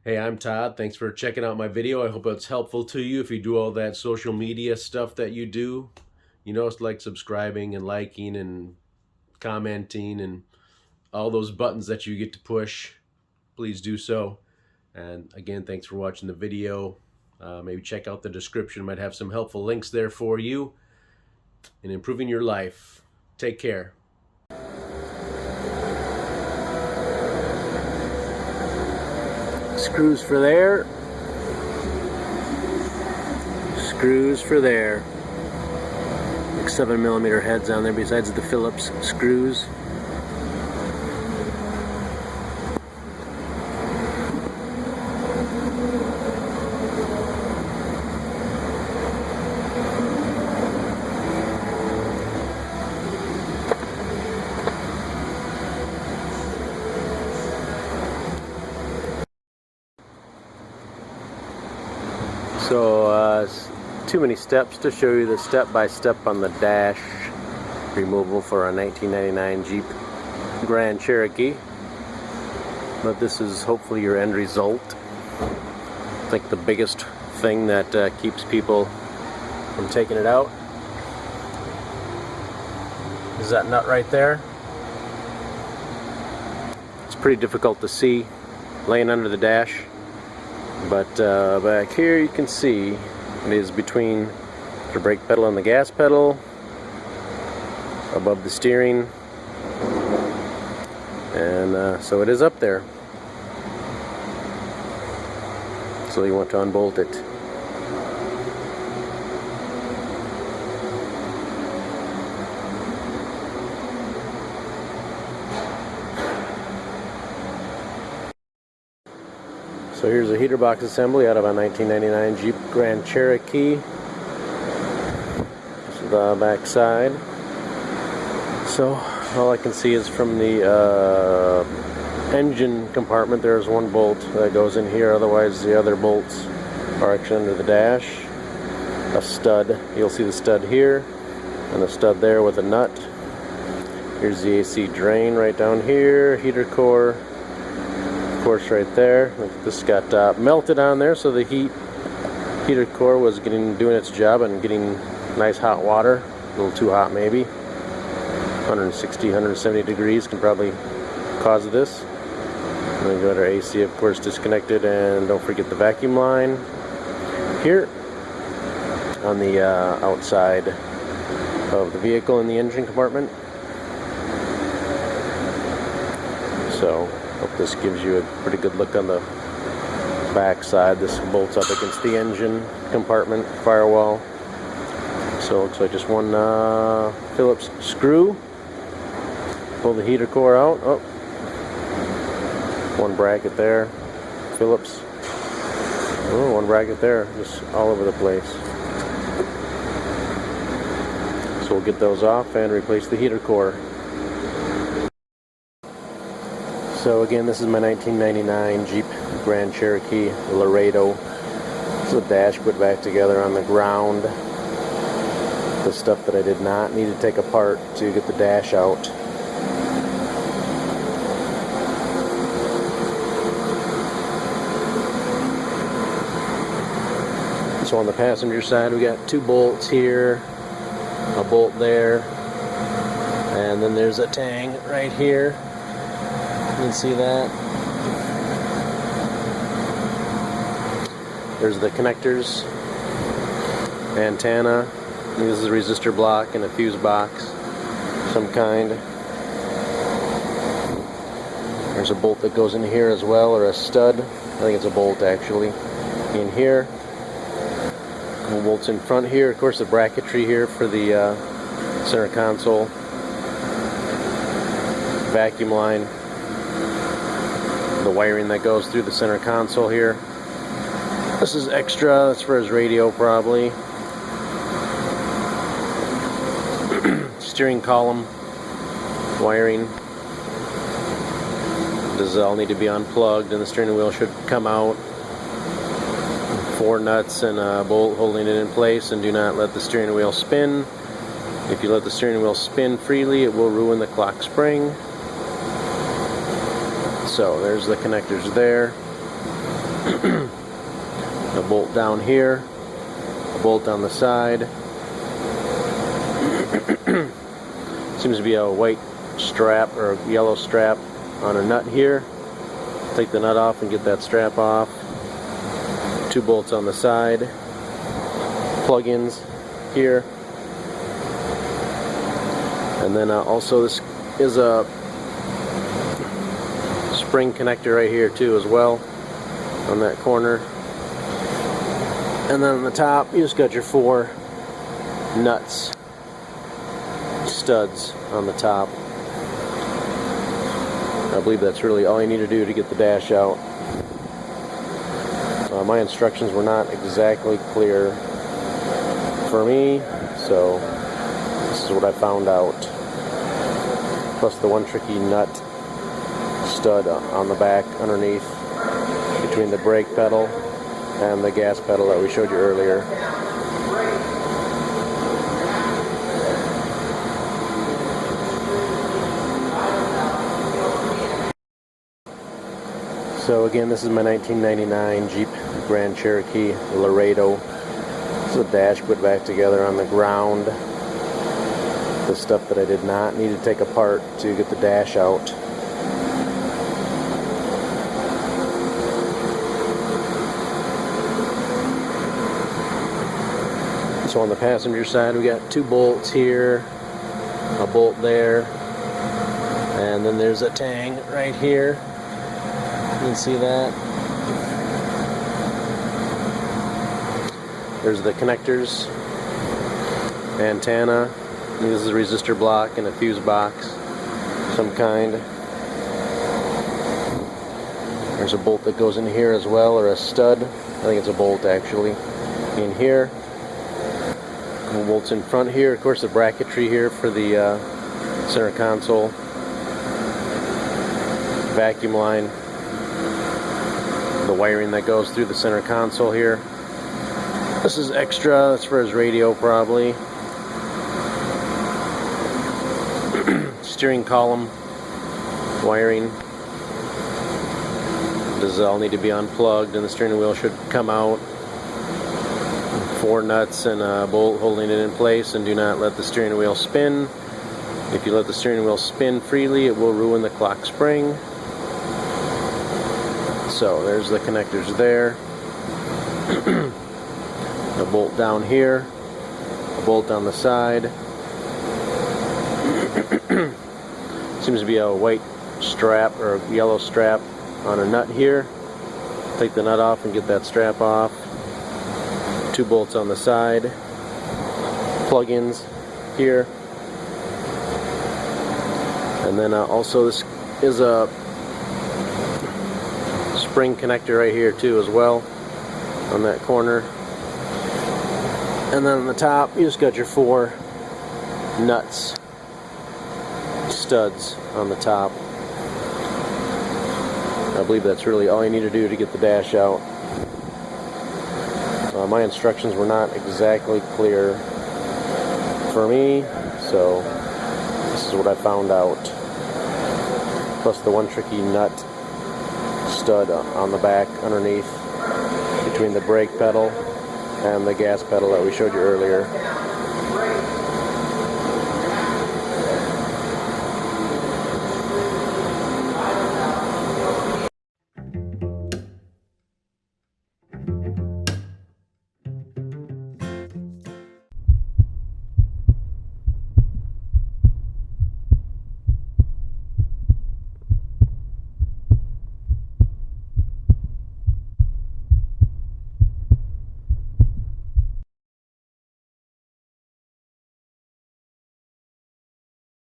Hey, I'm Todd. Thanks for checking out my video. I hope it's helpful to you if you do all that social media stuff that you do. You know, it's like subscribing and liking and commenting and all those buttons that you get to push. Please do so. And again, thanks for watching the video. Maybe check out the description. Might have some helpful links there for you in improving your life. Take care. Screws for there, screws for there, like 7mm heads on there besides the Phillips screws. So too many steps to show you the step-by-step on the dash removal for a 1999 Jeep Grand Cherokee, but this is hopefully your end result. I think the biggest thing that keeps people from taking it out is that nut right there. It's pretty difficult to see laying under the dash. But back here you can see it is between the brake pedal and the gas pedal, above the steering, and so it is up there. So you want to unbolt it. So here's a heater box assembly out of a 1999 Jeep Grand Cherokee. This is the back side. So all I can see is from the engine compartment there's one bolt that goes in here, otherwise the other bolts are actually under the dash. A stud, you'll see the stud here and a stud there with a nut. Here's the AC drain right down here, heater core. Course right there. This got melted on there, so the heater core was doing its job and getting nice hot water. A little too hot maybe. 160, 170 degrees can probably cause this. And then got our AC, of course, disconnected, and don't forget the vacuum line here on the outside of the vehicle in the engine compartment. So hope this gives you a pretty good look on the back side. This bolts up against the engine compartment firewall. So it looks like just one Phillips screw. Pull the heater core out. Oh, one bracket there. Phillips. Oh, one bracket there. Just all over the place. So we'll get those off and replace the heater core. So again, this is my 1999 Jeep Grand Cherokee Laredo. This is the dash put back together on the ground. The stuff that I did not need to take apart to get the dash out. So on the passenger side, we got two bolts here, a bolt there, and then there's a tang right here. You can see that. There's the connectors, antenna. This is a resistor block and a fuse box, some kind. There's a bolt that goes in here as well, or a stud. I think it's a bolt actually. In here. Couple bolts in front here. Of course, the bracketry here for the center console. Vacuum line. The wiring that goes through the center console here. This is extra, that's for his radio probably. Steering column wiring. Does all need to be unplugged, and the steering wheel should come out. 4 nuts and a bolt holding it in place, and do not let the steering wheel spin. If you let the steering wheel spin freely, it will ruin the clock spring. So there's the connectors there. A bolt down here, a bolt on the side. Seems to be a white strap or a yellow strap on a nut here. Take the nut off and get that strap off. 2 bolts on the side. Plug-ins here. And then also this is a spring connector right here too as well on that corner. And then on the top you just got your 4 nuts, studs on the top. I believe that's really all you need to do to get the dash out. My instructions were not exactly clear for me, so this is what I found out. Plus the one tricky nut stud on the back underneath between the brake pedal and the gas pedal that we showed you earlier. So again, this is my 1999 Jeep Grand Cherokee Laredo. This is a dash put back together on the ground. The stuff that I did not need to take apart to get the dash out. So on the passenger side we got 2 bolts here, a bolt there, and then there's a tang right here. You can see that. There's the connectors, antenna. This is a resistor block and a fuse box, some kind. There's a bolt that goes in here as well, or a stud. I think it's a bolt actually. In here. Couple bolts in front here. Of course, the bracketry here for the center console. Vacuum line. The wiring that goes through the center console here. This is extra. That's for his radio probably. Steering column wiring. Does all need to be unplugged, and the steering wheel should come out. 4 nuts and a bolt holding it in place, and do not let the steering wheel spin. If you let the steering wheel spin freely, it will ruin the clock spring. So there's the connectors there. A bolt down here, a bolt on the side. Seems to be a white strap or a yellow strap on a nut here. Take the nut off and get that strap off. 2 bolts on the side. Plug-ins here. And then also this is a spring connector right here too as well on that corner. And then on the top you just got your 4 nuts, studs on the top. I believe that's really all you need to do to get the dash out. My instructions were not exactly clear for me, so this is what I found out. Plus the one tricky nut stud on the back underneath between the brake pedal and the gas pedal that we showed you earlier.